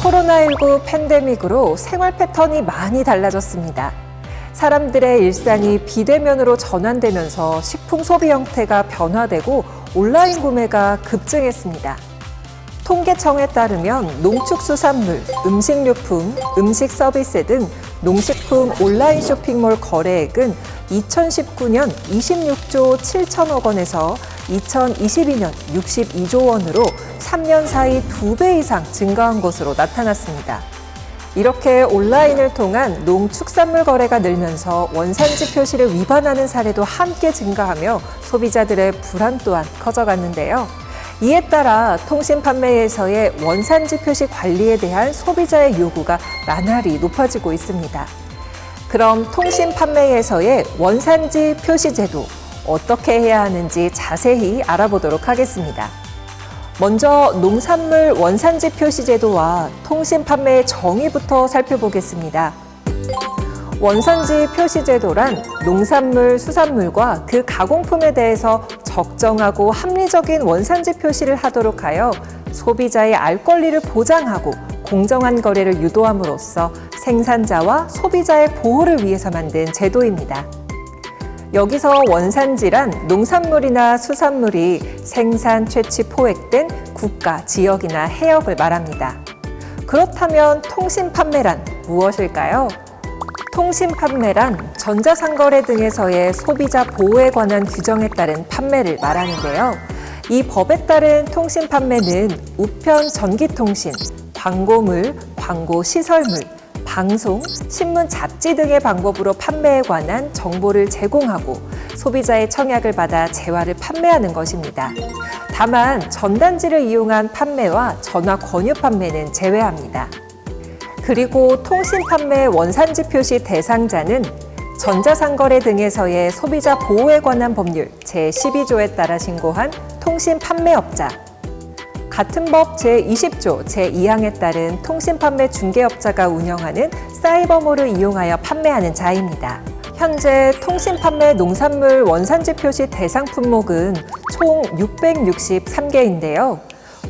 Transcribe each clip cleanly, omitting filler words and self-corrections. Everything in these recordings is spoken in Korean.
코로나19 팬데믹으로 생활 패턴이 많이 달라졌습니다. 사람들의 일상이 비대면으로 전환되면서 식품 소비 형태가 변화되고 온라인 구매가 급증했습니다. 통계청에 따르면 농축수산물, 음식료품, 음식 서비스 등 농식품 온라인 쇼핑몰 거래액은 2019년 26조 7천억 원에서 2022년 62조 원으로 3년 사이 2배 이상 증가한 것으로 나타났습니다. 이렇게 온라인을 통한 농축산물 거래가 늘면서 원산지 표시를 위반하는 사례도 함께 증가하며 소비자들의 불안 또한 커져갔는데요. 이에 따라 통신 판매에서의 원산지 표시 관리에 대한 소비자의 요구가 나날이 높아지고 있습니다. 그럼 통신 판매에서의 원산지 표시 제도 어떻게 해야 하는지 자세히 알아보도록 하겠습니다. 먼저 농산물 원산지 표시 제도와 통신 판매의 정의부터 살펴보겠습니다. 원산지 표시 제도란 농산물, 수산물과 그 가공품에 대해서 적정하고 합리적인 원산지 표시를 하도록 하여 소비자의 알 권리를 보장하고 공정한 거래를 유도함으로써 생산자와 소비자의 보호를 위해서 만든 제도입니다. 여기서 원산지란 농산물이나 수산물이 생산, 채취, 포획된 국가, 지역이나 해역을 말합니다. 그렇다면 통신 판매란 무엇일까요? 통신 판매란 전자상거래 등에서의 소비자 보호에 관한 규정에 따른 판매를 말하는데요. 이 법에 따른 통신 판매는 우편 전기통신, 광고물, 광고시설물, 방송, 신문, 잡지 등의 방법으로 판매에 관한 정보를 제공하고 소비자의 청약을 받아 재화를 판매하는 것입니다. 다만 전단지를 이용한 판매와 전화 권유 판매는 제외합니다. 그리고 통신 판매 원산지 표시 대상자는 전자상거래 등에서의 소비자 보호에 관한 법률 제12조에 따라 신고한 통신 판매업자, 같은 법 제20조 제2항에 따른 통신 판매 중개업자가 운영하는 사이버몰을 이용하여 판매하는 자입니다. 현재 통신 판매 농산물 원산지 표시 대상 품목은 총 663개인데요.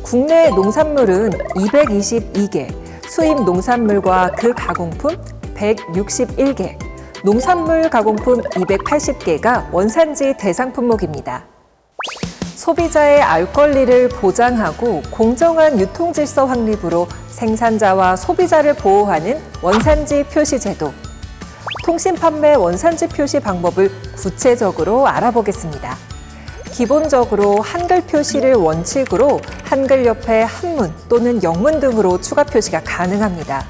국내 농산물은 222개, 수입 농산물과 그 가공품 161개, 농산물 가공품 280개가 원산지 대상 품목입니다. 소비자의 알 권리를 보장하고 공정한 유통 질서 확립으로 생산자와 소비자를 보호하는 원산지 표시 제도. 통신 판매 원산지 표시 방법을 구체적으로 알아보겠습니다. 기본적으로 한글 표시를 원칙으로 한글 옆에 한문 또는 영문 등으로 추가 표시가 가능합니다.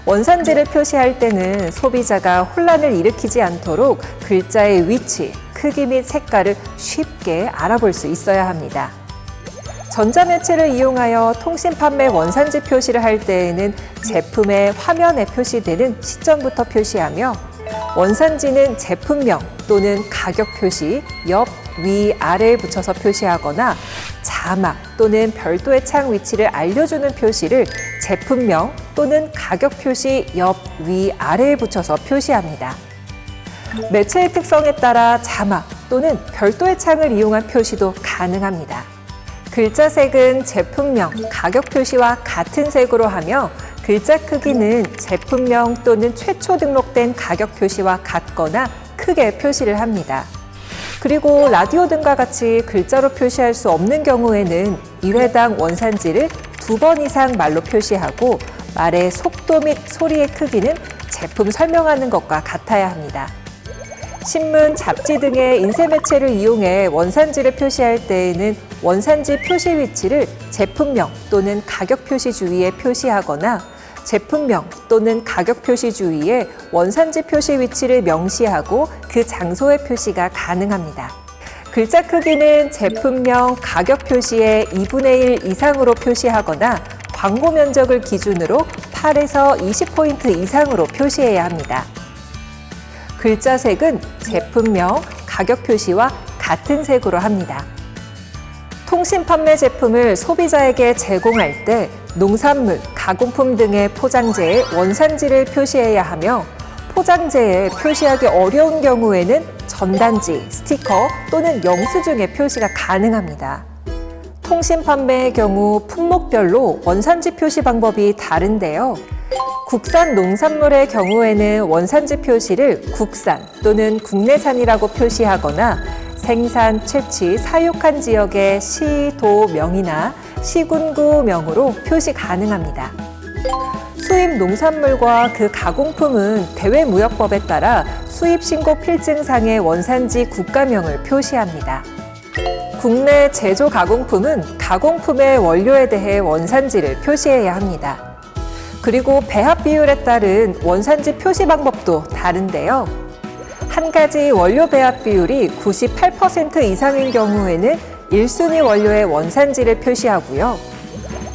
원산지를 표시할 때는 소비자가 혼란을 일으키지 않도록 글자의 위치, 크기 및 색깔을 쉽게 알아볼 수 있어야 합니다. 전자매체를 이용하여 통신 판매 원산지 표시를 할 때에는 제품의 화면에 표시되는 시점부터 표시하며 원산지는 제품명 또는 가격 표시, 옆, 위, 아래에 붙여서 표시하거나 자막 또는 별도의 창 위치를 알려주는 표시를 제품명 또는 가격 표시, 옆, 위, 아래에 붙여서 표시합니다. 매체의 특성에 따라 자막 또는 별도의 창을 이용한 표시도 가능합니다. 글자색은 제품명, 가격 표시와 같은 색으로 하며 글자 크기는 제품명 또는 최초 등록된 가격 표시와 같거나 크게 표시를 합니다. 그리고 라디오 등과 같이 글자로 표시할 수 없는 경우에는 1회당 원산지를 2번 이상 말로 표시하고 말의 속도 및 소리의 크기는 제품 설명하는 것과 같아야 합니다. 신문, 잡지 등의 인쇄 매체를 이용해 원산지를 표시할 때에는 원산지 표시 위치를 제품명 또는 가격 표시 주위에 표시하거나 제품명 또는 가격 표시 주위에 원산지 표시 위치를 명시하고 그 장소의 표시가 가능합니다. 글자 크기는 제품명, 가격 표시의 2분의 1 이상으로 표시하거나 광고 면적을 기준으로 8에서 20포인트 이상으로 표시해야 합니다. 글자색은 제품명, 가격 표시와 같은 색으로 합니다. 통신 판매 제품을 소비자에게 제공할 때 농산물, 가공품 등의 포장재에 원산지를 표시해야 하며 포장재에 표시하기 어려운 경우에는 전단지, 스티커 또는 영수증에 표시가 가능합니다. 통신 판매의 경우 품목별로 원산지 표시 방법이 다른데요. 국산 농산물의 경우에는 원산지 표시를 국산 또는 국내산이라고 표시하거나 생산, 채취, 사육한 지역의 시, 도 명이나 시군구명으로 표시 가능합니다. 수입 농산물과 그 가공품은 대외무역법에 따라 수입신고 필증상의 원산지 국가명을 표시합니다. 국내 제조 가공품은 가공품의 원료에 대해 원산지를 표시해야 합니다. 그리고 배합 비율에 따른 원산지 표시 방법도 다른데요. 한 가지 원료 배합 비율이 98% 이상인 경우에는 1순위 원료의 원산지를 표시하고요.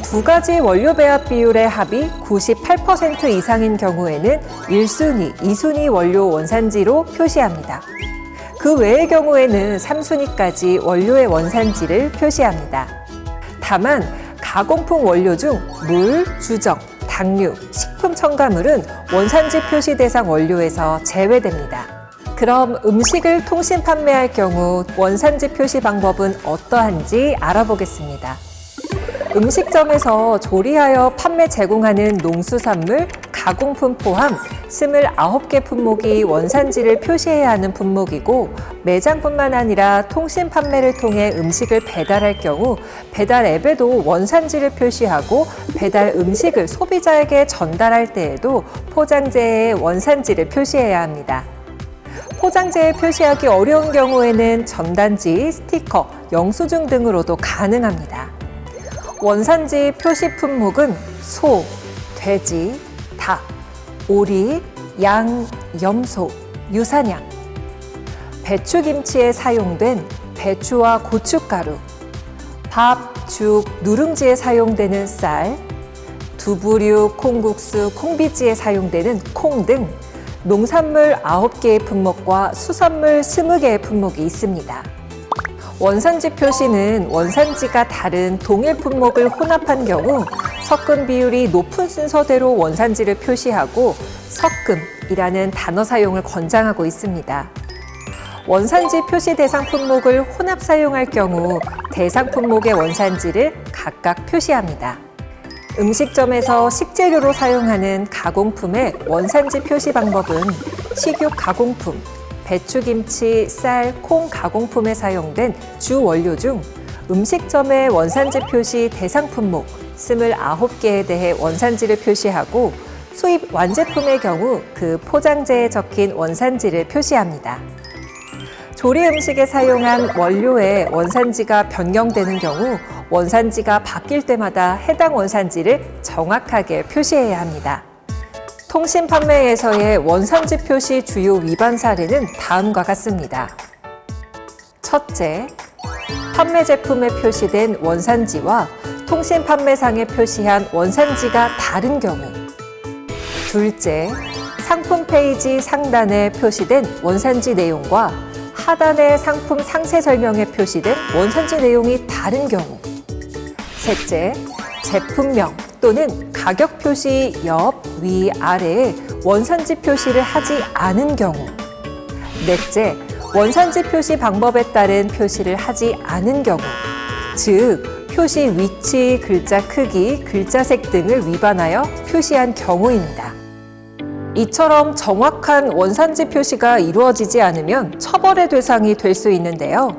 두 가지 원료 배합 비율의 합이 98% 이상인 경우에는 1순위, 2순위 원료 원산지로 표시합니다. 그 외의 경우에는 3순위까지 원료의 원산지를 표시합니다. 다만 가공품 원료 중 물, 주정, 당류, 식품 첨가물은 원산지 표시 대상 원료에서 제외됩니다. 그럼 음식을 통신 판매할 경우 원산지 표시 방법은 어떠한지 알아보겠습니다. 음식점에서 조리하여 판매 제공하는 농수산물, 가공품 포함 29개 품목이 원산지를 표시해야 하는 품목이고, 매장뿐만 아니라 통신 판매를 통해 음식을 배달할 경우 배달 앱에도 원산지를 표시하고, 배달 음식을 소비자에게 전달할 때에도 포장재에 원산지를 표시해야 합니다. 포장재에 표시하기 어려운 경우에는 전단지, 스티커, 영수증 등으로도 가능합니다. 원산지 표시 품목은 소, 돼지, 닭, 오리, 양, 염소, 유사냥, 배추김치에 사용된 배추와 고춧가루, 밥, 죽, 누룽지에 사용되는 쌀, 두부류, 콩국수, 콩비지에 사용되는 콩 등 농산물 9개의 품목과 수산물 20개의 품목이 있습니다. 원산지 표시는 원산지가 다른 동일 품목을 혼합한 경우 섞음 비율이 높은 순서대로 원산지를 표시하고 섞음이라는 단어 사용을 권장하고 있습니다. 원산지 표시 대상 품목을 혼합 사용할 경우 대상 품목의 원산지를 각각 표시합니다. 음식점에서 식재료로 사용하는 가공품의 원산지 표시 방법은 식육 가공품, 배추김치, 쌀, 콩 가공품에 사용된 주 원료 중 음식점의 원산지 표시 대상 품목 29개에 대해 원산지를 표시하고, 수입 완제품의 경우 그 포장재에 적힌 원산지를 표시합니다. 조리 음식에 사용한 원료의 원산지가 변경되는 경우 원산지가 바뀔 때마다 해당 원산지를 정확하게 표시해야 합니다. 통신 판매에서의 원산지 표시 주요 위반 사례는 다음과 같습니다. 첫째, 판매 제품에 표시된 원산지와 통신 판매상에 표시한 원산지가 다른 경우. 둘째, 상품 페이지 상단에 표시된 원산지 내용과 하단의 상품 상세 설명에 표시된 원산지 내용이 다른 경우. 셋째, 제품명 또는 가격 표시 옆, 위, 아래에 원산지 표시를 하지 않은 경우. 넷째, 원산지 표시 방법에 따른 표시를 하지 않은 경우, 즉 표시 위치, 글자 크기, 글자색 등을 위반하여 표시한 경우입니다. 이처럼 정확한 원산지 표시가 이루어지지 않으면 처벌의 대상이 될 수 있는데요.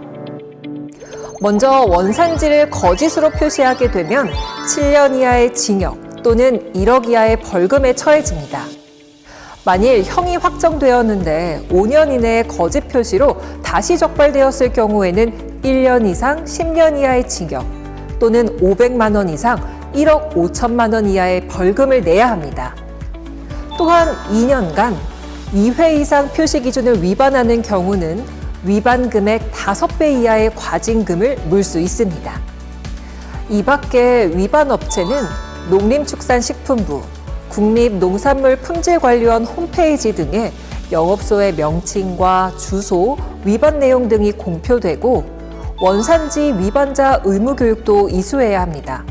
먼저 원산지를 거짓으로 표시하게 되면 7년 이하의 징역 또는 1억 이하의 벌금에 처해집니다. 만일 형이 확정되었는데 5년 이내에 거짓 표시로 다시 적발되었을 경우에는 1년 이상 10년 이하의 징역 또는 500만 원 이상 1억 5천만 원 이하의 벌금을 내야 합니다. 또한 2년간 2회 이상 표시 기준을 위반하는 경우는 위반 금액 5배 이하의 과징금을 물 수 있습니다. 이 밖에 위반 업체는 농림축산식품부, 국립농산물품질관리원 홈페이지 등에 영업소의 명칭과 주소, 위반 내용 등이 공표되고 원산지 위반자 의무 교육도 이수해야 합니다.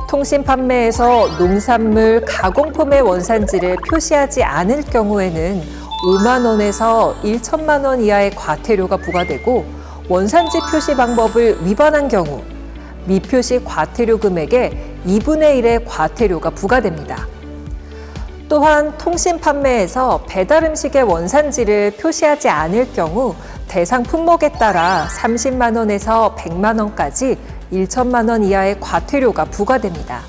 통신 판매에서 농산물 가공품의 원산지를 표시하지 않을 경우에는 5만 원에서 1천만 원 이하의 과태료가 부과되고, 원산지 표시 방법을 위반한 경우 미표시 과태료 금액의 2분의 1의 과태료가 부과됩니다. 또한 통신 판매에서 배달 음식의 원산지를 표시하지 않을 경우 대상 품목에 따라 30만 원에서 100만 원까지 1천만 원 이하의 과태료가 부과됩니다.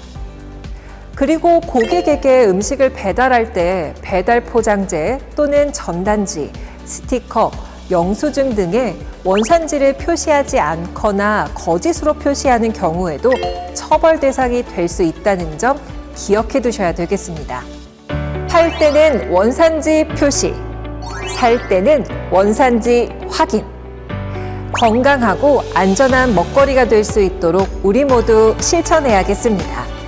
그리고 고객에게 음식을 배달할 때 배달 포장재 또는 전단지, 스티커, 영수증 등의 원산지를 표시하지 않거나 거짓으로 표시하는 경우에도 처벌 대상이 될 수 있다는 점 기억해 두셔야 되겠습니다. 팔 때는 원산지 표시, 살 때는 원산지 확인. 건강하고 안전한 먹거리가 될 수 있도록 우리 모두 실천해야겠습니다.